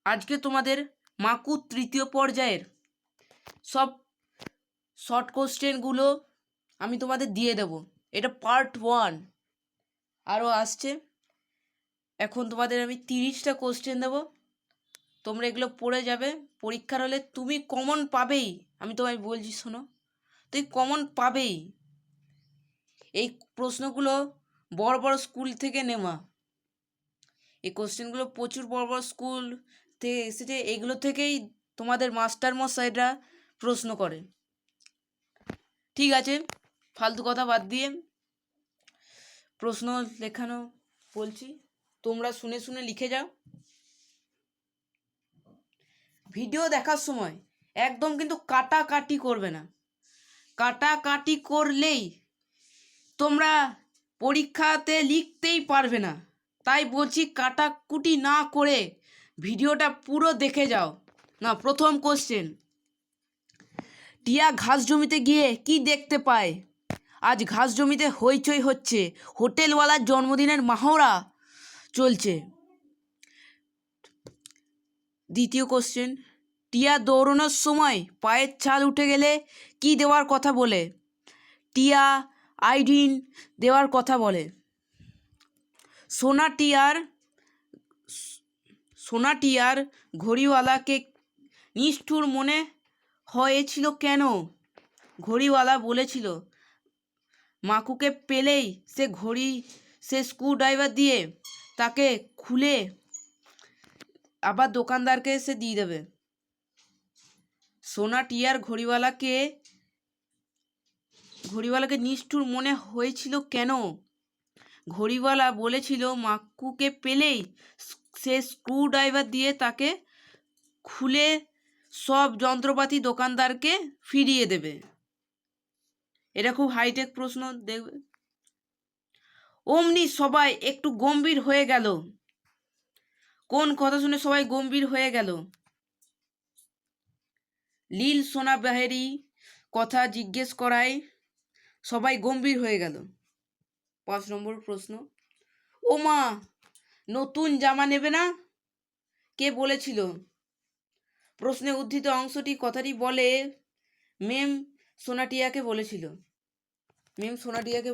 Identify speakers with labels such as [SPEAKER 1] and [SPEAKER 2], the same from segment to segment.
[SPEAKER 1] আজকে তোমাদের মাকু তৃতীয় পর্যায়ের সব শর্ট কোশ্চেনগুলো আমি তোমাদের দিয়ে দেব। এটা পার্ট 1 আরও আসছে। এখন তোমাদের আমি 30টা কোশ্চেন দেব, তোমরা এগুলো পড়ে যাবে। পরীক্ষার হলে তুমি কমন পাবেই, আমি তোমায় বলছি শোনো, তুই কমন পাবেই। এই প্রশ্নগুলো বড় বড় স্কুল থেকে নেওয়া, এই কোশ্চেনগুলো প্রচুর বড় বড় স্কুল থেকে এসেছে, এগুলো থেকেই তোমাদের মাস্টার মশাইরা প্রশ্ন করে। ঠিক আছে, ফালতু কথা বাদ দিয়ে প্রশ্ন লেখানো বলছি, তোমরা শুনে শুনে লিখে যাও। ভিডিও দেখার সময় একদম কিন্তু কাটাকাটি করবে না, কাটাকাটি করলেই তোমরা পরীক্ষাতে লিখতেই পারবে না। তাই বলছি কাটাকুটি না করে ভিডিওটা পুরো দেখে যাও। না, প্রথম কোশ্চেন, টিয়া ঘাস জমিতে গিয়ে কি দেখতে পায়? আজ ঘাস জমিতে হইচই হচ্ছে, হোটেলওয়ালার জন্মদিনের মাহরা চলছে। দ্বিতীয় কোশ্চেন, টিয়া দৌড়ানোর সময় পায়ের ছাল উঠে গেলে কি দেওয়ার কথা বলে? টিয়া আয়োডিন দেওয়ার কথা বলে। সোনা টিয়ার ঘড়িওয়ালাকে নিষ্ঠুর মনে হয়েছিল কেন? ঘড়িওয়ালা বলেছিল মাকুকে পেলেই সে স্ক্রুড্রাইভার দিয়ে তাকে খুলে আবার দোকানদারকে সে দিয়ে দেবে। সোনা টিয়ার ঘড়িওয়ালাকে নিষ্ঠুর মনে হয়েছিল কেন? ঘড়িওয়ালা বলেছিল মাকুকে পেলেই সে স্ক্রুড্রাইভার দিয়ে তাকে খুলে সব যন্ত্রপাতি দোকানদারকে ফিরিয়ে দেবে। এটা খুব হাইটেক প্রশ্ন, দেখবে। অমনি সবাই একটু গম্ভীর হয়ে গেল। কোন কথা শুনে সবাই গম্ভীর হয়ে গেল? লীল সোনা বাহেরি কথা জিজ্ঞেস করায় সবাই গম্ভীর হয়ে গেল। 5 নম্বর প্রশ্ন, ও মা, নতুন জামা নেবে না? কে বলেছিল? প্রশ্নে উদ্ধৃত অংশটি কথাটি বলে মেম সোনাটিয়াকে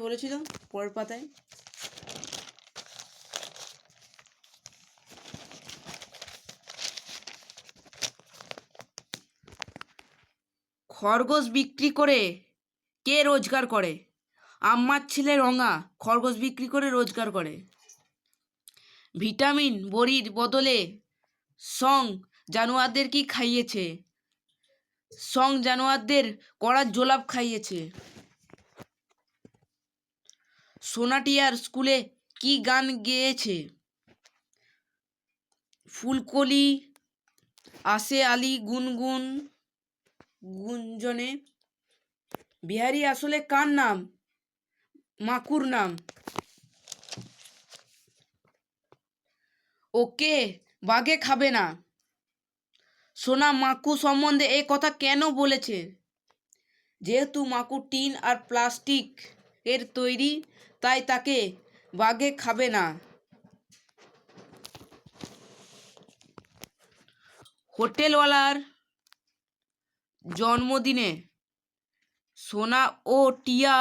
[SPEAKER 1] বলেছিল। পরের পাতায়। খরগোশ বিক্রি করে কে রোজগার করে? আম্মার ছেলে রঙা খরগোশ বিক্রি করে রোজগার করে। ভিটামিন বড়ির বদলে সং জানোয়ারদের কি খাইয়েছে? সং জানোয়ারদের কড়ার জোলাপ খাইয়েছে। সোনাটিয়ার স্কুলে কি গান গেয়েছে? ফুলকলি আসে আলী গুনগুন গুঞ্জনে। বিহারি আসলে কার নাম? মাকুর নাম। ওকে বাঘে খাবে না। সোনা মাকু সম্বন্ধে এই কথা কেন বলেছে? যেহেতু মাকু টিন আর প্লাস্টিক এর তৈরি, তাই তাকে বাঘে খাবে না। হোটেলওয়ালার জন্মদিনে সোনা ও টিয়া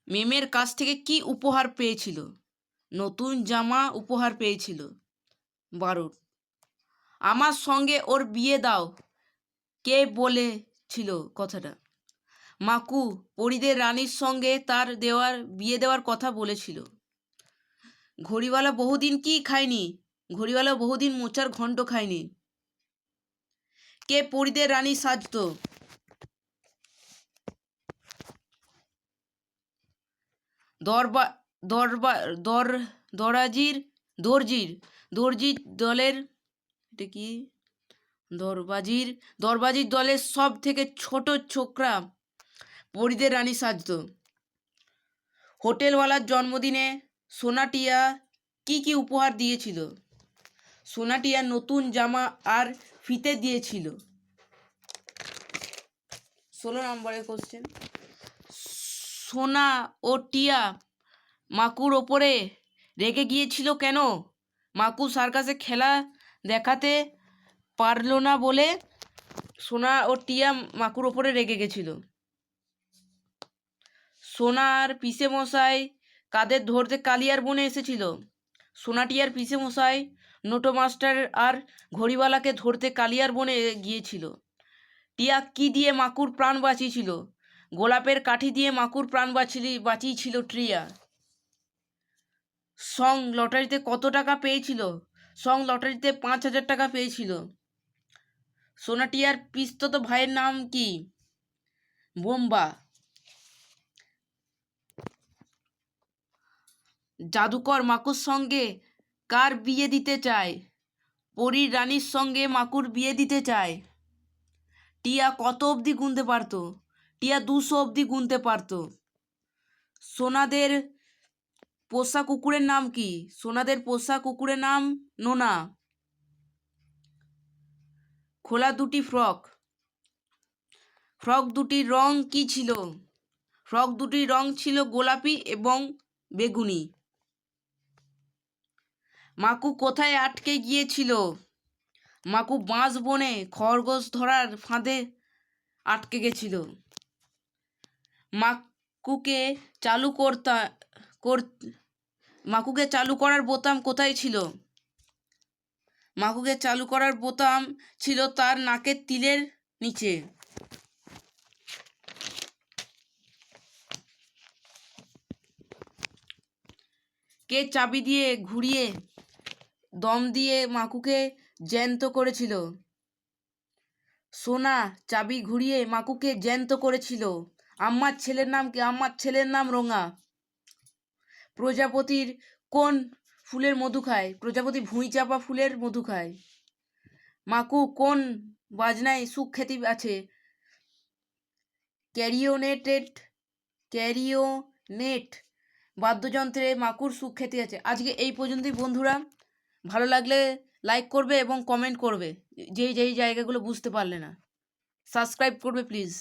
[SPEAKER 1] মেমের কাছ থেকে কি উপহার পেয়েছিল? নতুন জামা উপহার পেয়েছিল। 12, আমার সঙ্গে ওর বিয়ে দাও। কে বলেছিল কথাটা? মাকু পরিদের রানীর সঙ্গে তার বিয়ে দেওয়ার কথা বলেছিল। ঘড়িওয়ালা বহুদিন কি খায়নি? ঘড়িওয়ালা বহুদিন মোচার ঘন্ট খায়নি। কে পরিদের রানী সাজত? দর্জির দলের, এটা কি? দরবাজির দলের সব থেকে ছোট ছোকরা পরিদের রানী সাজত। হোটেলওয়ালার জন্মদিনে সোনাটিয়া কি উপহার দিয়েছিল? সোনাটিয়া নতুন জামা আর ফিতে দিয়েছিল। 16 নম্বরের কোশ্চেন, সোনা ও টিয়া মাকুর ওপরে রেগে গিয়েছিল কেন? মাকু সার্কাসে খেলা দেখাতে পারলো না বলে সোনা ও টিয়া মাকুর ওপরে রেগে গেছিল। সোনার পিসে মশাই কাদের ধরতে কালিয়ার বনে এসেছিল। সোনা টিয়ার পিসে মশাই নোটো মাস্টার আর ঘড়িওয়ালাকে ধরতে কালিয়ার বনে গিয়েছিল। টিয়া কি দিয়ে মাকুর প্রাণ বাঁচিয়েছিল? গোলাপের কাঠি দিয়ে মাকুর প্রাণ বাঁচিয়েছিল টিয়া। সং লটারিতে কত টাকা পেয়েছিল? সং লটারিতে 5,000 টাকা পেয়েছিল। সোনা টিয়ার পিসতো ভাইয়ের নাম কি? বোম্বা। জাদুকর মাকুর সঙ্গে কার বিয়ে দিতে চায়? পরীর রানীর সঙ্গে মাকুর বিয়ে দিতে চায়। টিয়া কত অবধি গুনতে পারতো? টিয়া 200 অবধি গুনতে পারতো। সোনাদের পোষা কুকুরের নাম কি? সোনাদের পোষা কুকুরের নাম নোনা। খোলা দুটি ফ্রক। ফ্রক দুটির রং কি ছিল? ফ্রক দুটির রং ছিল গোলাপি এবং বেগুনি। মাকু কোথায় আটকে গিয়েছিল? মাকু বাঁশ বনে খরগোশ ধরার ফাঁদে আটকে গেছিল। মাকুকে চালু করার বোতাম কোথায় ছিল? মাকুকে চালু করার বোতাম ছিল তার নাকের তিলের নিচে। কে চাবি দিয়ে ঘুরিয়ে দম দিয়ে মাকুকে জ্যান্ত করেছিল? সোনা চাবি ঘুরিয়ে মাকুকে জ্যান্ত করেছিল। আম্মার ছেলের নাম কি? আম্মার ছেলের নাম রঙা। প্রজাপতির কোন ফুলের মধু খায়? প্রজাপতি ভুঁই চাপা ফুলের মধু খায়। মাকু কোন বাজনায় সুখ্যাতি আছে? ক্যারিওনেট বাদ্যযন্ত্রে মাকুর সুখ্যাতি আছে। আজকে এই পর্যন্তই বন্ধুরা। ভালো লাগলে লাইক করবে এবং কমেন্ট করবে যেই জায়গাগুলো বুঝতে পারলে না। সাবস্ক্রাইব করবে প্লিজ।